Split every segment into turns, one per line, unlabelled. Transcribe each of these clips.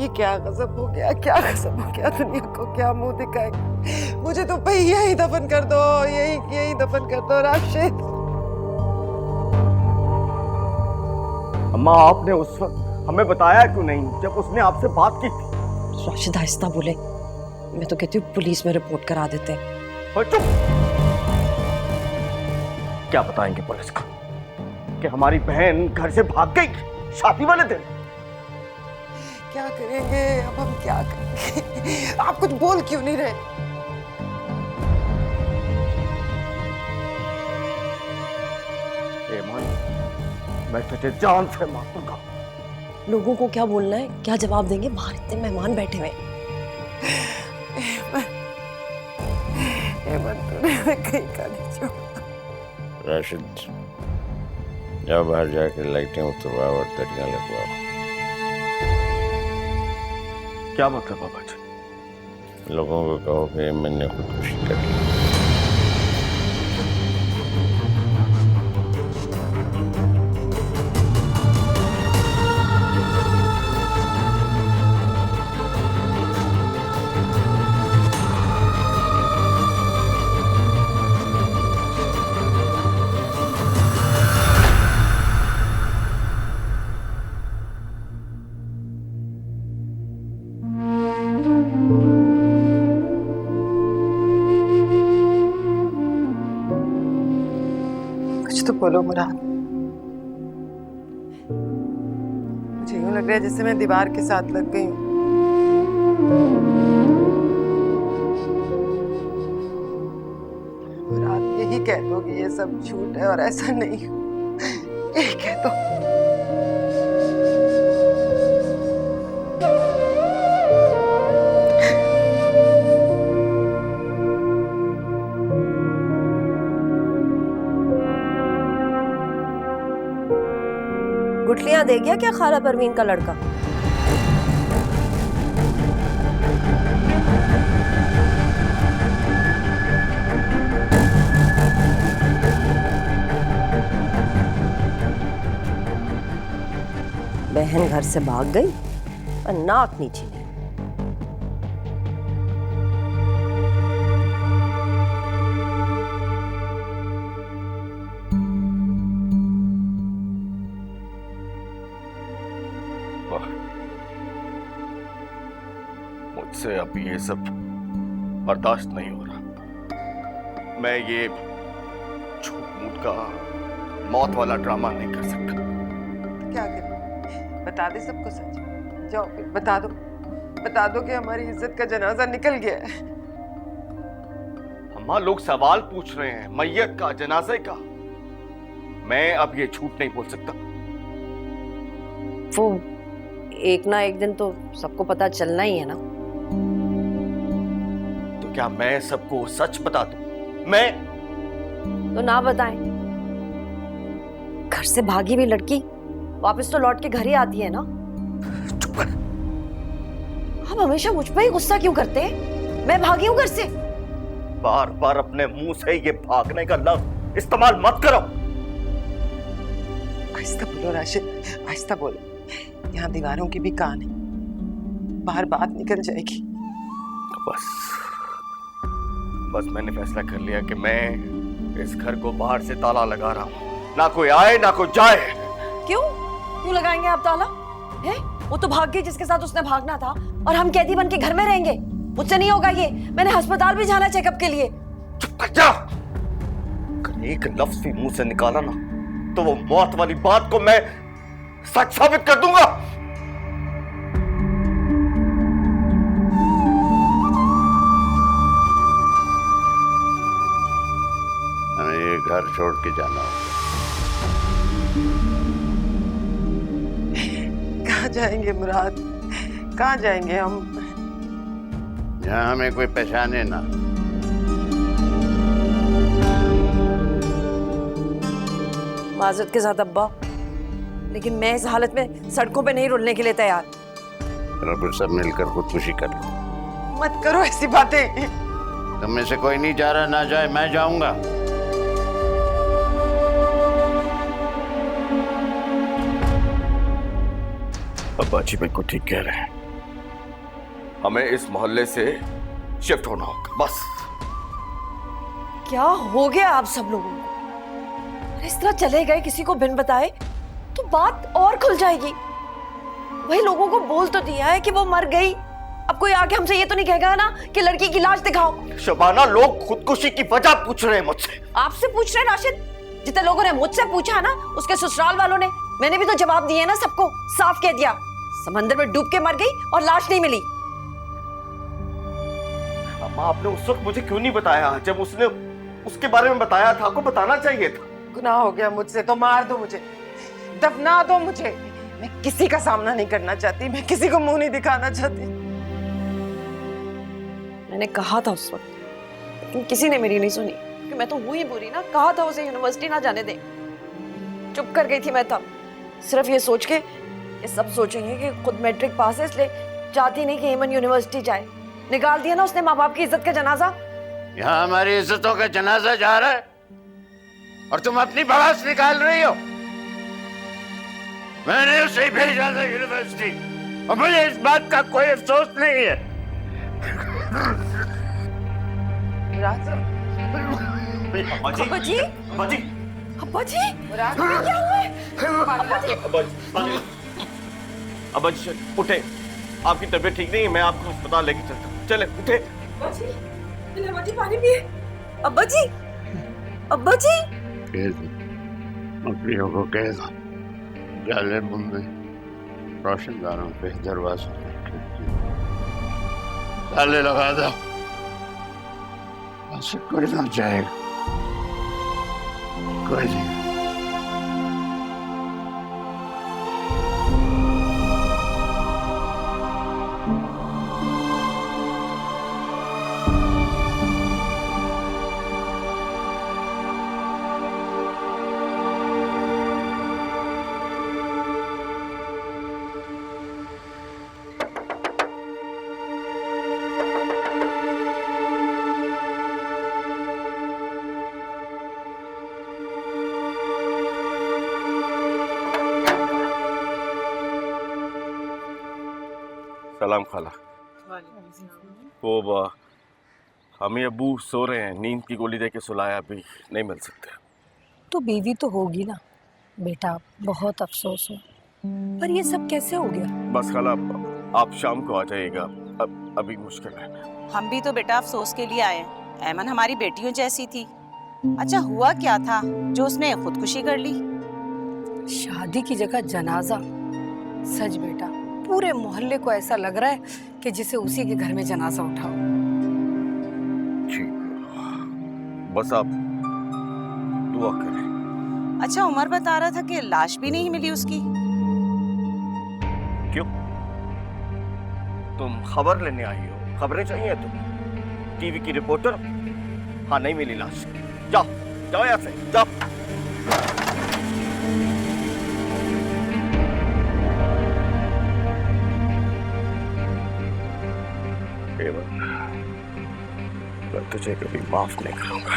ये क्या गजब हो गया, क्या गजब हो गया। दुनिया को क्या मुंह दिखाएंगे। मुझे तो भाई यही दफन कर दो, यही दफन कर दो राशिद।
अम्मा, आपने उस वक्त हमें बताया क्यों नहीं जब उसने आपसे बात की थी?
राशिद आहिस्ता बोले, मैं तो कहती हूँ पुलिस में रिपोर्ट करा देते हैं।
चुप! क्या बताएंगे पुलिस को कि हमारी बहन घर से भाग गई शादी वाले दिन?
क्या करेंगे अब हम, क्या करेंगे? आप कुछ बोल क्यों नहीं रहे?
ईमान, मैं तुझे जान से मार दूंगा।
लोगों को क्या बोलना है, क्या जवाब देंगे? बाहर इतने मेहमान बैठे हुए हैं।
तूने कहीं का नहीं छोड़ा।
राशिद, जाओ बाहर जाके लाइटें उतरवाओ और दरिया लगवाओ।
क्या मतलब बाबा जी?
लोगों को कहो कि मैंने खुदकुशी कर ली।
कुछ तो बोलो मुराद। मुझे यूं लग रहा है जैसे मैं दीवार के साथ लग गई हूँ। मुराद, यही कह दो कि ये सब झूठ है और ऐसा नहीं, यही कह दो।
गुठलियां दे गया क्या खाला परवीन का लड़का? बहन घर से भाग गई और नाक नीचे नहीं।
मुझसे अब ये सब बर्दाश्त नहीं हो रहा। मैं ये झूठ मूठ का मौत वाला ड्रामा नहीं कर सकता।
क्या करें? बता दे सबको सच। जाओ फिर बता दो कि हमारी इज्जत का जनाजा निकल गया है।
अम्मा, लोग सवाल पूछ रहे हैं मैयत का, जनाजे का। मैं अब ये झूठ नहीं बोल सकता।
वो एक ना एक दिन तो सबको पता चलना ही है ना।
तो क्या मैं सबको सच बता दूं? मैं
तो ना बताएं। घर से भागी हुई लड़की वापस तो लौट के घर ही आती है ना।
चुप कर।
आप हमेशा मुझ पे ही गुस्सा क्यों करते हैं? मैं भागी हूं घर से।
बार बार अपने मुंह से ये भागने का लफ्ज इस्तेमाल मत करो।
आहिस्ता बोलो राशिद, आहिस्ता बोलो। यहाँ दीवारों की भी कान है, बाहर बात निकल जाएगी।
बस मैंने फैसला कर लिया कि मैं इस घर को बाहर से ताला लगा रहा हूँ। ना कोई आए ना कोई जाए।
क्यों लगाएंगे आप ताला? है? वो तो भाग गई जिसके साथ उसने भागना था, और हम कैदी बन के घर में रहेंगे? मुझसे नहीं होगा ये। मैंने अस्पताल भी जाना चेकअप के लिए।
चुप कर जा। अगर एक लफ्ज भी मुंह से निकाला ना तो वो मौत वाली बात को मैं सच साबित कर दूंगा।
हमें ये घर छोड़ के जाना होगा।
कहाँ जाएंगे मुराद, कहाँ जाएंगे हम?
जहाँ हमें कोई पहचाने ना।
माजरत के साथ अब्बा, लेकिन मैं इस हालत में सड़कों पे नहीं रुलने के लिए तैयार।
रब सब मिलकर खुदकुशी कर लो।
मत करो ऐसी बातें।
तुम में से कोई नहीं जा रहा, ना जाए, मैं जाऊंगा।
अब्बा जी बिल्कुल ठीक कह रहे हैं। हमें इस मोहल्ले से शिफ्ट होना होगा, बस।
क्या हो गया आप सब लोगों को? अरे इस तरह चले गए किसी को बिन बताए तो बात और खुल जाएगी। वही लोगों को बोल तो दिया है कि वो मर गई। अब कोई आके हमसे ये तो नहीं कहेगा ना कि लड़की की लाश दिखाओ।
शबाना, लोग खुदकुशी की वजह पूछ रहे हैं मुझसे।
आपसे पूछ रहे राशिद? जितने लोगों ने मुझसे पूछा ना, उसके ससुराल वालों ने, मैंने भी तो जवाब दिए ना सबको। साफ कह दिया समंदर में डूब के मर गई और लाश नहीं मिली।
अम्मा, आपने उस वक्त मुझे क्यों नहीं बताया? जब उसने उसके बारे में बताया था, आपको बताना चाहिए था।
गुनाह हो गया मुझसे, तो मार दो मुझे, दफना दो मुझे। मैं किसी का सामना नहीं करना चाहती, मैं किसी को मुंह नहीं दिखाना चाहती।
मैंने कहा था उस वक्त, लेकिन किसी ने मेरी नहीं सुनी कि मैं तो हूं ही बुरी ना। कहा था उसे यूनिवर्सिटी ना जाने दे। चुप कर गई थी मैं तब, सिर्फ ये सोच के ये सब सोचेंगे कि खुद मैट्रिक पास है इसलिए चाहती नहीं कि हेमन यूनिवर्सिटी जाए। निकाल दिया ना उसने माँ बाप की इज्जत का जनाजा।
यहाँ हमारी इज्जतों का जनाजा जा रहा है और तुम अपनी बवास निकाल रही हो। मैंने उसे ही भेजा था यूनिवर्सिटी और मुझे इस बात का कोई अफसोस नहीं है।
अब्बा जी,
अब्बा जी,
अब्बा जी,
अब्बा जी, क्या हुआ है?
अब्बा जी उठे, आपकी तबीयत ठीक नहीं है, मैं आपको अस्पताल लेके चलता हूँ। चले उठे।
अब्बा जी पानी पिए। अब्बा जी, अब्बा जी।
मकड़ियों को कहेगा जाले मुंबई रोशनदानों पे दरवाजों पे ताले लगा दो, ऐसे कोई ना जाएगा, कोई नहीं।
सलाम खाला। वो हमें अब्बू सो रहे हैं, नींद की गोली देके सुलाया, अभी नहीं मिल सकते।
तो बीवी तो होगी ना बेटा, बहुत अफसोस है, पर ये सब कैसे हो गया?
बस खाला, आप शाम को आ जाइएगा, अभी मुश्किल है।
हम भी तो बेटा अफसोस के लिए आए हैं। ऐमन हमारी बेटियों जैसी थी। अच्छा हुआ क्या था जो उसने खुदकुशी कर ली?
शादी की जगह जनाजा। सच बेटा, पूरे मोहल्ले को ऐसा लग रहा है कि जिसे उसी के घर में जनाजा उठाओ।
जी, बस आप दुआ करें।
अच्छा उमर बता रहा था कि लाश भी नहीं मिली उसकी।
क्यों? तुम खबर लेने आई हो? खबरें चाहिए तुम्हें? टीवी की रिपोर्टर? हाँ, नहीं मिली लाश। जाओ जाओ यहाँ से, जाओ। मैं तुझे कभी माफ नहीं करूंगा।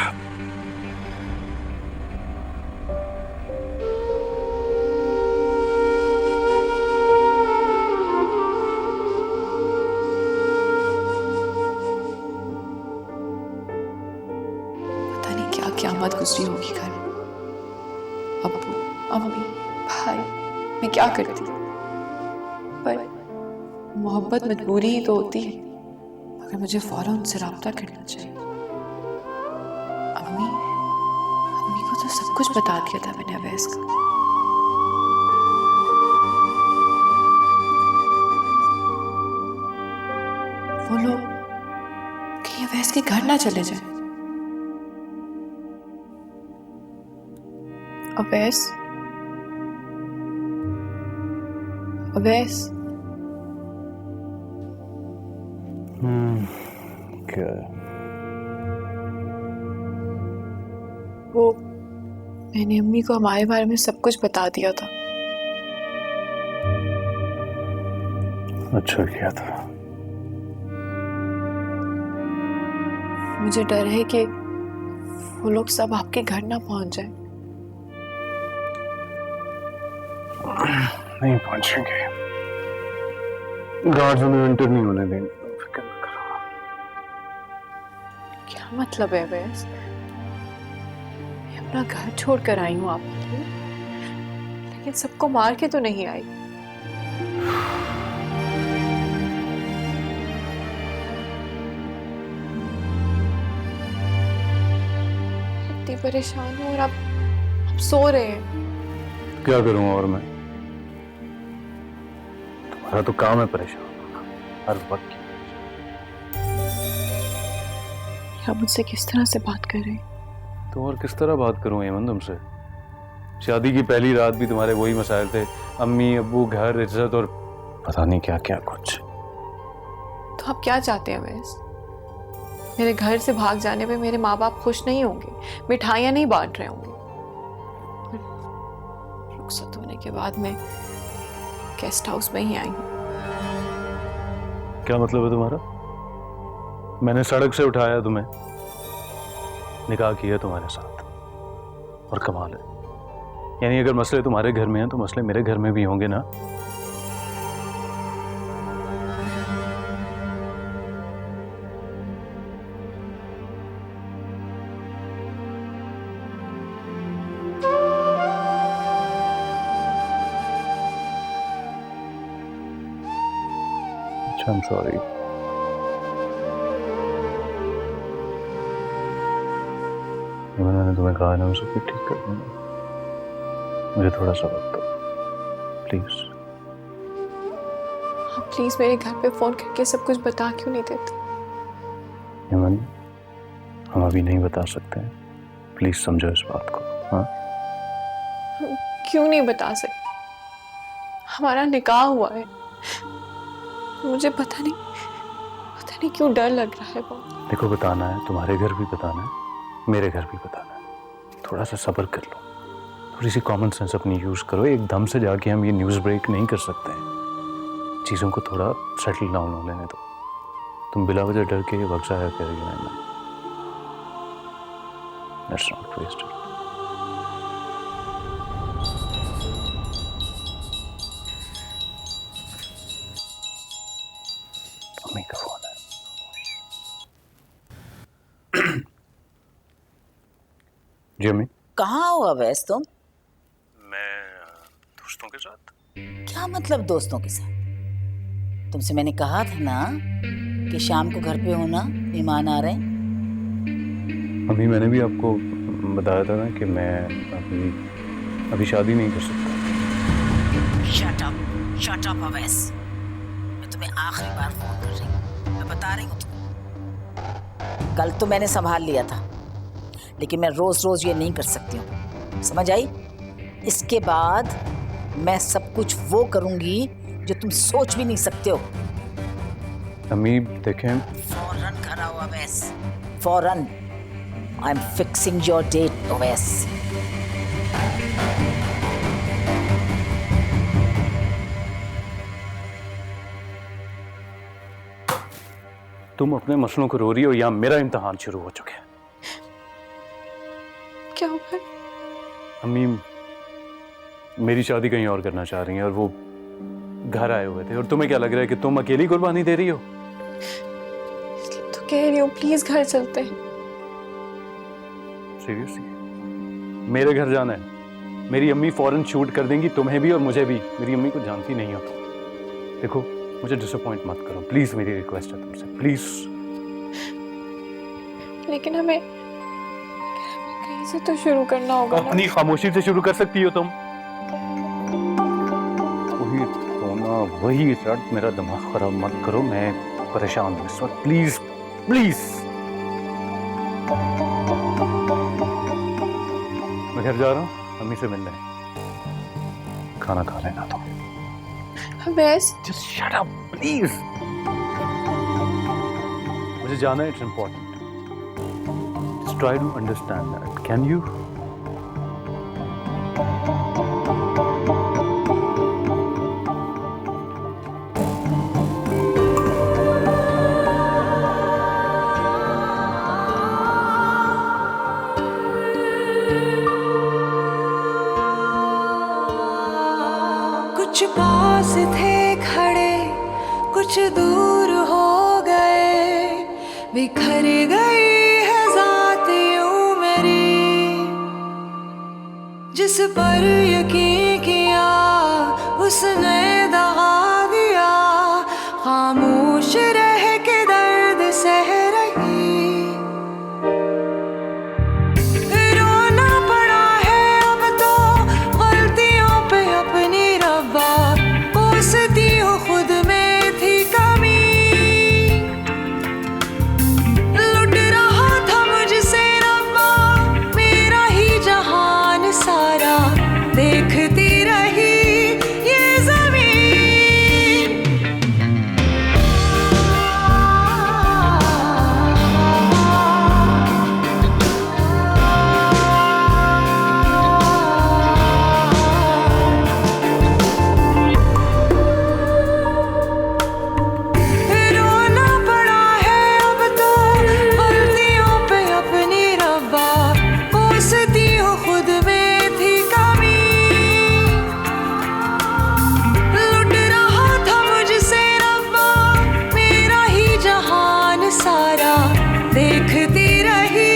पता नहीं क्या क़यामत गुजरी होगी घर में। अब्बू, अम्मी, भाई, मैं क्या करती? पर मोहब्बत मजबूरी ही तो होती है, मगर मुझे फौरन उनसे राब्ता करना चाहिए। अम्मी को तो सब कुछ बता दिया था मैंने अवैस का। वो लोग कहीं अवैस के घर ना चले जाए। अवैस, अवैस,
क्या?
वो मैंने अम्मी को हमारे बारे में सब कुछ बता दिया था।
अच्छा किया था।
मुझे डर है कि वो लोग सब आपके घर ना पहुंच जाए।
नहीं पहुंचेंगे, गार्ड्स उन्हें एंटर नहीं होने देंगे।
क्या मतलब है वैस? मैं अपना घर छोड़कर आई हूँ आपके लिए, लेकिन सबको मार के तो नहीं आई। इतनी परेशान हूँ और आप सो रहे हैं।
क्या करूं और मैं? तुम्हारा तो काम है परेशान होना, हर वक्त।
आप मुझसे किस तरह से बात कर रहे हैं?
तो और किस तरह बात करूं हेमंत तुमसे? शादी की पहली रात भी तुम्हारे वही मसाइल थे, अम्मी अब्बू, घर, इज्जत और पता नहीं क्या क्या कुछ।
तो आप क्या चाहते हैं वैस? मेरे घर से भाग जाने पे मेरे माँ बाप खुश नहीं होंगे, मिठाइयाँ नहीं बांट रहे होंगे। रुखसत होने के बाद मैं गेस्ट हाउस में ही आई हूँ।
क्या मतलब है तुम्हारा? मैंने सड़क से उठाया तुम्हें, निकाह किया तुम्हारे साथ, और कमाल है, यानी अगर मसले तुम्हारे घर में हैं तो मसले मेरे घर में भी होंगे ना? I'm sorry. मैंने तुम्हें कहा ना उसे ठीक कर देना, मुझे थोड़ा सा वक्त दो प्लीज।
आप प्लीज मेरे घर पे फोन करके सब कुछ बता क्यों नहीं देते?
हेमन, हम अभी नहीं बता सकते हैं, प्लीज समझो इस बात को। हाँ,
क्यों नहीं बता सकते? हमारा निकाह हुआ है, मुझे पता नहीं क्यों डर लग रहा है बहुत।
देखो, बताना है तुम्हारे घर भी बताना है, मेरे घर भी बताना है, थोड़ा सा सब्र कर लो, थोड़ी सी कॉमन सेंस अपनी यूज करो। एकदम से जाके हम ये न्यूज़ ब्रेक नहीं कर सकते हैं, चीज़ों को थोड़ा सेटल डाउन होने दो। तुम बिला वजह डर के वक्त जाया कर रही हो। Let's not waste it. Mummy का फोन है। जी अम्मी।
कहाँ हो अवैस तुम?
मैं दोस्तों के साथ।
क्या मतलब दोस्तों के साथ? तुमसे मैंने कहा था ना कि शाम को घर पे होना, मेहमान आ रहे हैं।
अभी मैंने भी आपको बताया था ना कि मैं अभी शादी नहीं कर सकता।
Shut up Awais. मैं तुम्हें आखिरी बार फोन कर रही हूँ, मैं बता रही हूँ तुम्हें। कल तो मैंने संभाल लिया था, लेकिन मैं रोज रोज ये नहीं कर सकती हूँ, समझ आई? इसके बाद मैं सब कुछ वो करूंगी जो तुम सोच भी नहीं सकते हो।
अम्मी देखें,
फौरन घर आओ अवैस, फौरन। I'm fixing your date Awais.
तुम अपने मसलों को रो रही हो या मेरा इम्तिहान शुरू हो चुका है?
क्या हुआ?
अम्मी मेरी शादी कहीं और करना चाह रही हैं और वो घर आए हुए थे, और तुम्हें क्या लग रहा है कि तुम अकेली कुर्बानी दे रही हो?
तो कह रही हूँ प्लीज घर चलते हैं।
सीरियसली मेरे घर जाना है? मेरी अम्मी फौरन शूट कर देंगी, तुम्हें भी और मुझे भी। मेरी अम्मी को जानती नहीं हो तुम। देखो, मुझे डिसअपॉइंट मत करो प्लीज, मेरी रिक्वेस्ट है तुमसे, प्लीज।
लेकिन हमें कहीं से तो शुरू करना होगा ना।
अपनी खामोशी से शुरू कर सकती हो तुम। वही रोना, वही रट, मेरा दिमाग खराब मत करो, मैं परेशान हूँ इस वक्त, प्लीज प्लीज। मैं घर जा रहा हूँ अम्मी से मिलने, खाना खा लेना तुम।
Awais,
Just shut up, please. मुझे जाना है, it's important. Just try to understand that. Can you?
कुछ पास थे खड़े, कुछ दूर हो गए, बिखर गई है जिस पर यकीन किया उसने दगा दिया, खामोश रह के दर्द सह रही। रोना पड़ा है अब तो गलतियों पे अपनी रब्बा, कोसती हूँ खुद में थी कमी। लुट रहा था मुझसे रब्बा मेरा ही जहान सारा, देखती रही ये रोना पड़ा है अब तो गलतियों पे अपनी रब्बा, कोसती हूँ खुद में थी कमी। लुट रहा था मुझसे रब्बा मेरा ही जहान सारा, देखती रही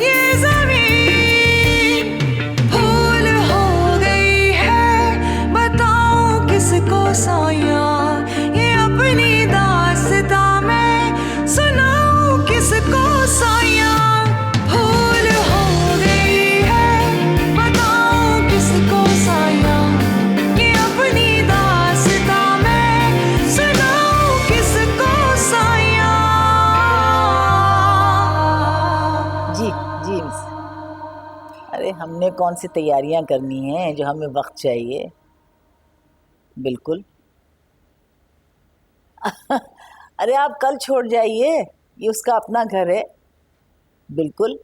ये ज़मीन। भूल हो गई है बताऊं किसको साया, ये अपनी दास्तां मैं सुनाऊं किसको साया। भूल हो गई है बताऊं किसको साया, ये अपनी दास्तां मैं सुनाऊं किसको साया।
जी जी मिस। अरे हमने कौन सी तैयारियां करनी है जो हमें वक्त चाहिए। बिल्कुल। अरे आप कल छोड़ जाइए, ये उसका अपना घर है। बिल्कुल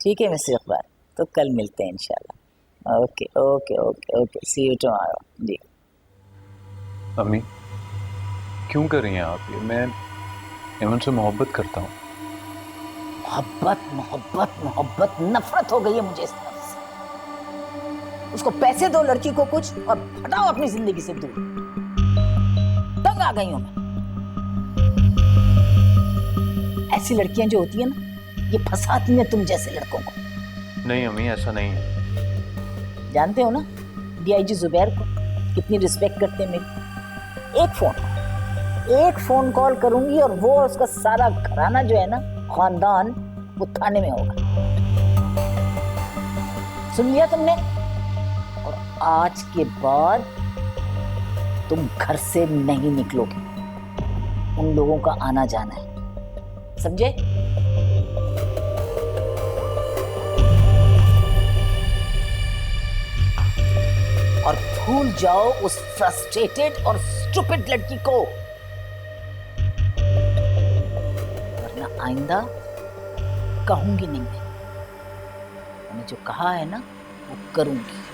ठीक है मिस्टर इकबाल, तो कल मिलते हैं इंशाल्लाह। Okay okay okay okay, see you tomorrow. जी
अम्मी क्यों कर रही हैं आप ये? मैं एमन से मोहब्बत करता हूँ।
मोहब्बत मोहब्बत मोहब्बत, नफरत हो गई है मुझे इस तरफ से। उसको पैसे दो लड़की को कुछ और हटाओ अपनी जिंदगी से दूर। तंग आ गई हूं मैं। ऐसी लड़कियां जो होती है ना, ये फंसाती हैं तुम जैसे लड़कों को।
नहीं अम्मी ऐसा नहीं है।
जानते हो ना डीआईजी जुबैर को कितनी रिस्पेक्ट करते हैं मेरी। एक फोन कॉल करूंगी और वो उसका सारा घराना जो है ना, खानदान, वो थाने में होगा। सुन लिया तुमने? और आज के बाद तुम घर से नहीं निकलोगे, उन लोगों का आना जाना है, समझे? और भूल जाओ उस फ्रस्ट्रेटेड और स्टूपिड लड़की को, वरना आइंदा कहूंगी नहीं मैं। मैंने जो कहा है ना वो करूंगी।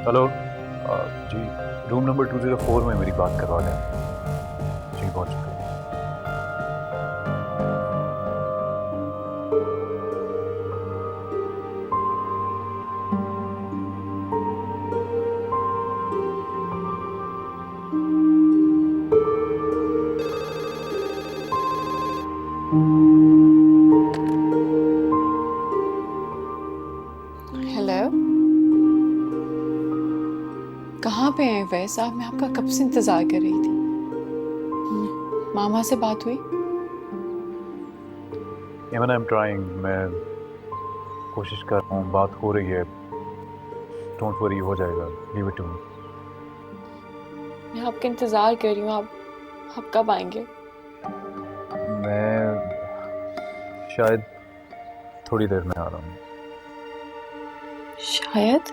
हेलो जी, रूम नंबर 204 में मेरी बात करवा दें। जी बहुत शुक्रिया।
हेलो, कहाँ पे हैं वैस साहब? मैं आपका कब से इंतजार कर रही थी। मामा से बात हुई?
एमन आई एम ट्राइंग, मैं कोशिश कर रहा हूँ, बात हो रही है। डोंट वरी, हो जाएगा, लीव इट टू मी।
मैं आपका इंतजार कर रही हूँ, आप कब आएंगे?
मैं शायद थोड़ी देर में आ रहा हूँ।
शायद?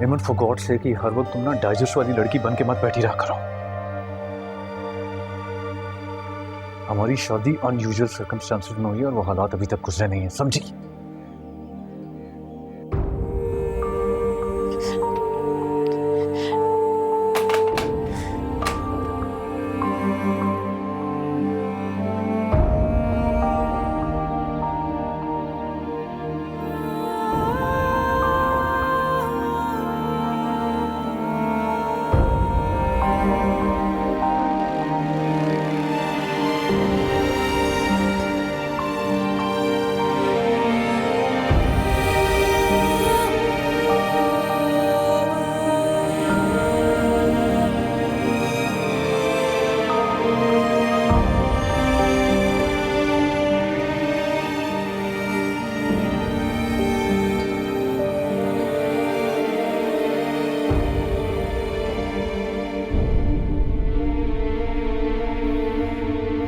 एमन फॉर गॉड से कि हर वक्त तुम ना डाइजेस्ट वाली लड़की बन के मत बैठी रहा करो। हमारी शादी अनयूजुअल सर्कमस्टांसेस में हुई है और वो हालात अभी तक गुजरे नहीं है, समझी?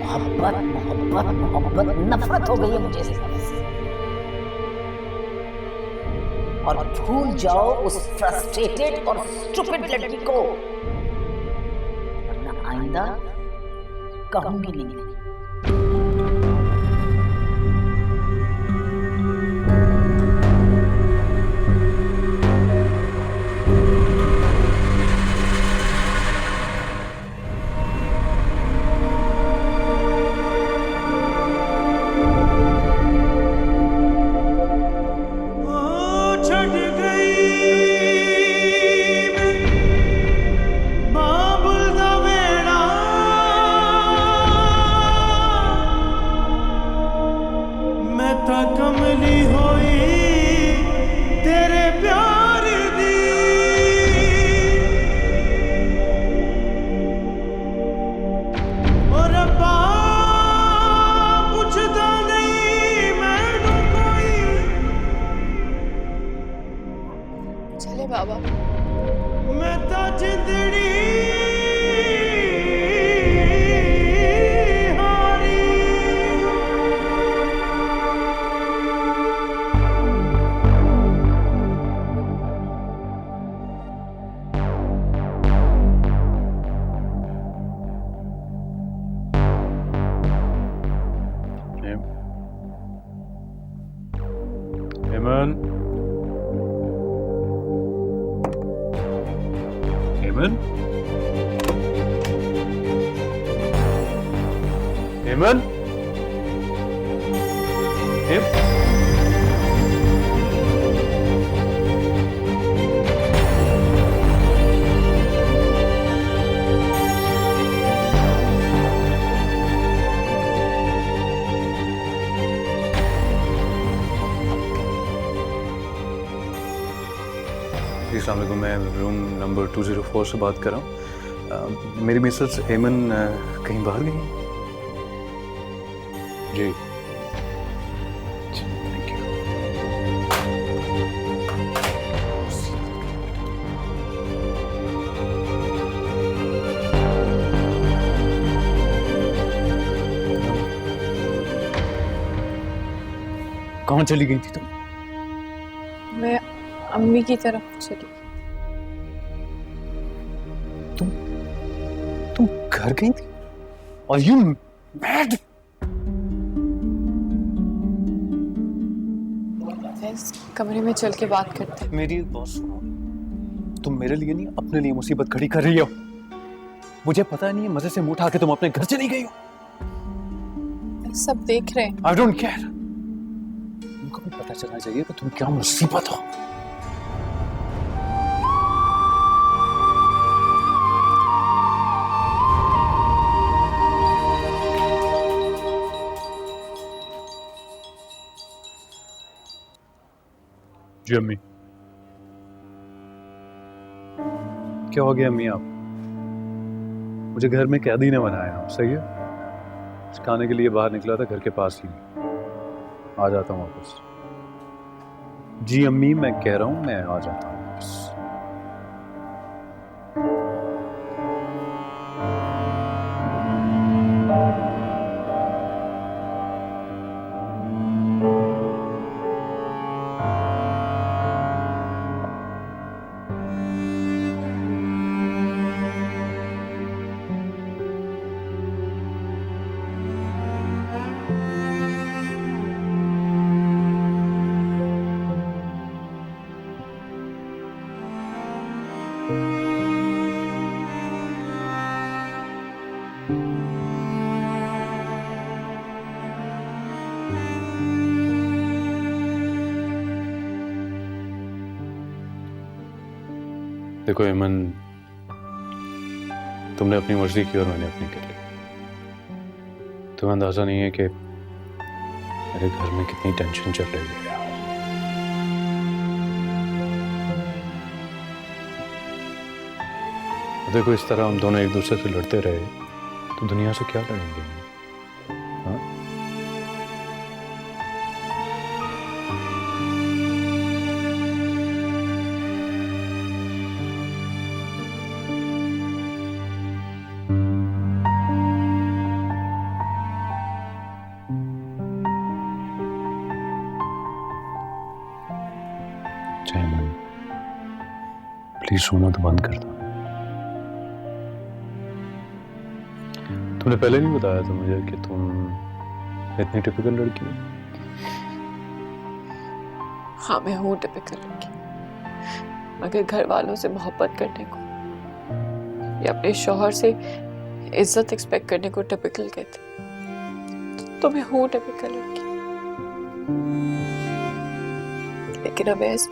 मोहब्बत मोहब्बत नफरत हो गई है मुझे इससे। और भूल जाओ उस फ्रस्ट्रेटेड और स्टूपिड लड़की को, वरना आइंदा कहूंगी नहीं।
बाबा
मैं तो जिंदड़ी हारी।
एमन, एमन, एमन, अस्सलाम वालेकुम, मैं रूम नंबर 204 से बात कर रहा हूँ। मेरी मिसेस एमन कहीं बाहर गई हैं? जी, थैंक यू। कहाँ चली गई थी तुम?
मैं अम्मी की तरफ चली।
तुम घर गई थी? Are you mad?
इस कमरे में चल के बात करते।
मेरी एक बात सुनो, तुम मेरे लिए नहीं अपने लिए मुसीबत खड़ी कर रही हो। मुझे पता नहीं है, मजे से मुंह उठा के तुम अपने घर चली गई हो।
सब देख रहे हैं।
I don't care. तुमको भी पता चलना चाहिए कि तुम क्या मुसीबत हो। जी अम्मी, क्या हो गया अम्मी? आप मुझे घर में कैदी ने बनाया, सही है? खाने के लिए बाहर निकला था, घर के पास ही। आ जाता हूँ वापस। जी अम्मी, मैं कह रहा हूँ मैं आ जाता हूँ वापस। देखो एमन, तुमने अपनी मर्जी की और मैंने अपनी की। तुम्हें अंदाजा नहीं है कि मेरे घर में कितनी टेंशन चल रही है यार। देखो इस तरह हम दोनों एक दूसरे से लड़ते रहे तो दुनिया से क्या लड़ेंगे? हाँ? प्लीज सोना तो बंद कर दो। तुमने पहले नहीं बताया था मुझे कि तुम इतनी टिपिकल लड़की हो।
हाँ मैं हूँ टिपिकल लड़की, मगर घर वालों से मोहब्बत करने को या अपने शौहर से इज्जत एक्सपेक्ट करने को टिपिकल कहते। तो मैं हूँ टिपिकल लड़की, लेकिन अब ऐसे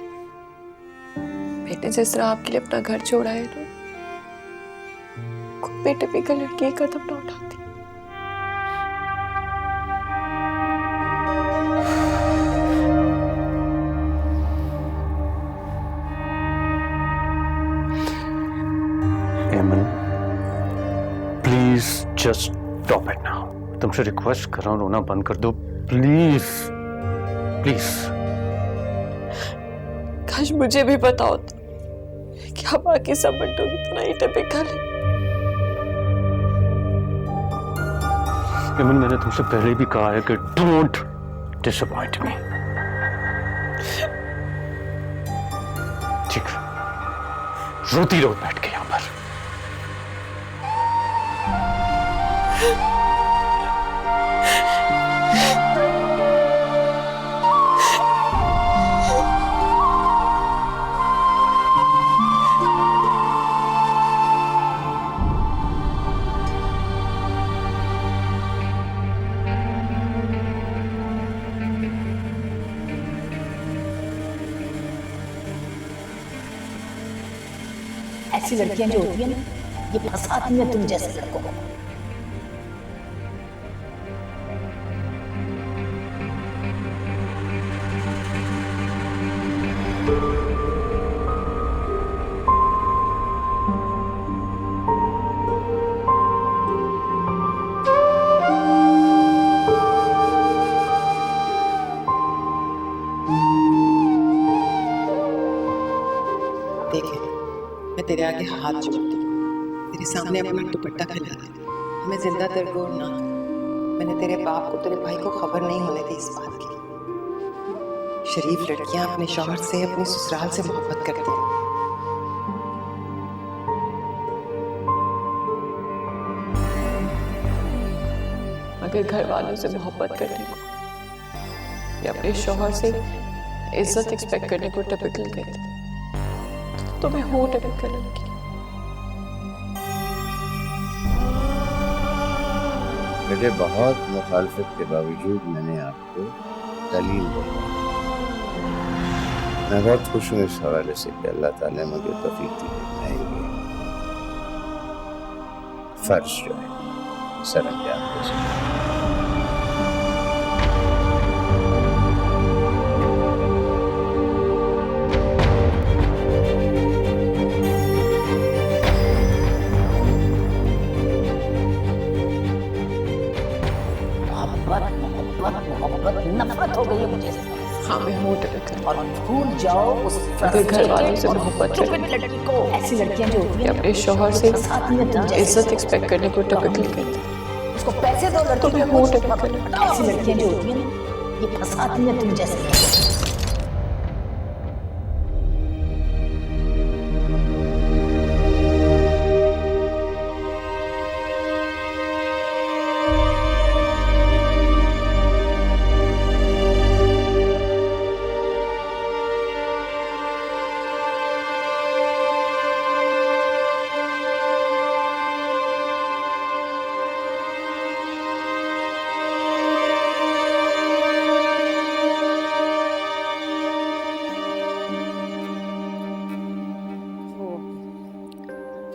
मैंने जिस तरह आपके लिए अपना घर छोड़ा है ना, खुद में टिपिकल लड़की एक कदम ना उठाती।
एमन please just stop it now. तुमसे रिक्वेस्ट कर रहा हूँ, रोना बंद कर दो प्लीज प्लीज।
काश मुझे भी पता होता क्या बाकी सब बच्चों की तरह ही टिपिकल है।
एमन मैंने तुमसे पहले भी कहा है कि डोंट डिसअपॉइंट मी। ठीक रोती रहो बैठ के यहां पर।
ऐसी लड़कियां जो होती है ना, ये फंसाती हैं तुम जैसे लड़कों को।
मैं तेरे आगे हाथ जोड़ती हूँ, तेरे सामने अपना दुपट्टा फैला दे, हमें जिंदा दरगोर ना। मैंने तेरे बाप को, तेरे भाई को खबर नहीं होने दी इस बात की। शरीफ लड़कियां अपने शौहर से, अपने ससुराल से मोहब्बत करती हैं।
मगर घर वालों से मोहब्बत करने को या अपने शौहर से इज्जत एक्सपेक्ट करने को टिपिकल कहते। तो मैं हूँ टिपिकल लड़की।
मेरे बहुत मुखालफत के बावजूद मैंने आपको दलील बोला। मैं बहुत खुश हूँ इस हवाले से कि अल्लाह ताला मुझे तौफीक दी है। मैं ये फर्ज जो है सर अंजाम दे सकूं।
नफरत हो गई है मुझे।
हाँ मैं हूँ टिपिकल।
और भूल जाओ उस
घर वालों से मोहब्बत
लड़की को। ऐसी लड़कियां जो होती हैं
अपने शौहर से इज्जत एक्सपेक्ट करने को टिपिकल कहते।
उसको पैसे दो लड़की
तो मैं हूँ टिपिकल।
ऐसी लड़कियां जो होती हैं ये फंसाती हैं तुम जैसे।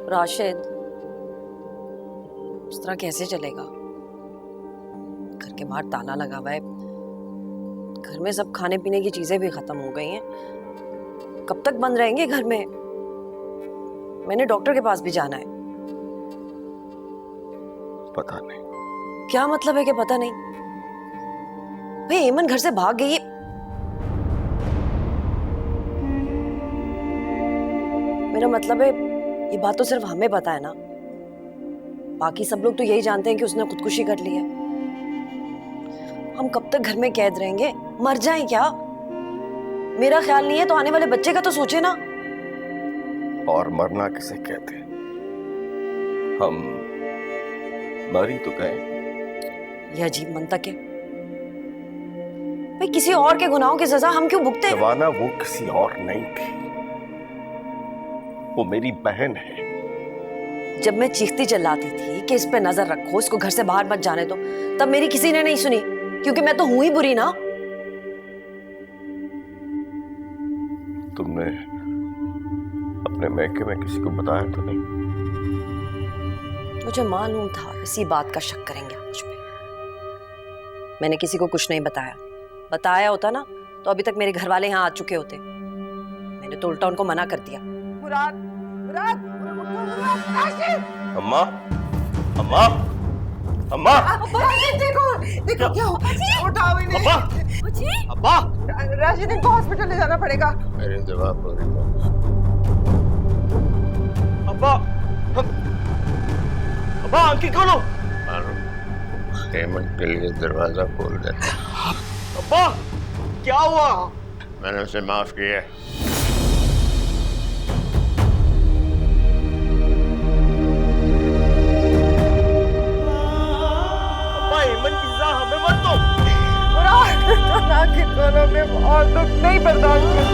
राशिद, इस तरह कैसे चलेगा? घर के बाहर ताला लगा हुआ है, घर में सब खाने पीने की चीजें भी खत्म हो गई हैं। कब तक बंद रहेंगे घर में? मैंने डॉक्टर के पास भी जाना है।
पता नहीं।
क्या मतलब है कि पता नहीं? भाई एमन घर से भाग गई है। मेरा मतलब है ये बात तो सिर्फ हमें पता है ना, बाकी सब लोग तो यही जानते हैं कि उसने खुदकुशी कर ली है। हम कब तक घर में कैद रहेंगे? मर जाएं क्या? मेरा ख्याल नहीं है तो आने वाले बच्चे का तो सोचे ना।
और मरना किसे कहते हैं? हम मर ही तो गए।
यह अजीब मंतक है भाई, किसी और के गुनाहों की सजा हम क्यों भुगते?
जवाना वो किसी और नहीं थी, वो मेरी बहन है।
जब मैं चीखती चिल्लाती थी कि इस पे नजर रखो, इसको घर से बाहर मत जाने दो, तब मेरी किसी ने नहीं सुनी, क्योंकि मैं तो हूं ही बुरी ना।
तुमने अपने मैके में किसी को बताया तो नहीं?
मुझे मालूम था इसी बात का शक करेंगे आप मुझ पे। मैंने किसी को कुछ नहीं बताया। बताया होता ना तो अभी तक मेरे घर वाले यहाँ आ चुके होते। मैंने तो उल्टा उनको मना कर दिया।
मुराद, मुराद, राशिद!
अम्मा, अम्मा, अम्मा!
राशिद देखो, देखो क्या हुआ? उठाओ इन्हें।
अब्बा! अब्बा!
राशिद, इनको हॉस्पिटल ले जाना पड़ेगा।
मेरी दवा पूरी कर।
अब्बा! अब्बा, आंखें खोलो।
हेमंत के लिए दरवाजा खोल दे।
अब्बा, क्या हुआ?
मैंने उसे माफ किया।
अब्बा, हेमंत की सजा हमें मत दो।
मुराद, आंखें खोलो, मैं और दुख नहीं बर्दाश्त कर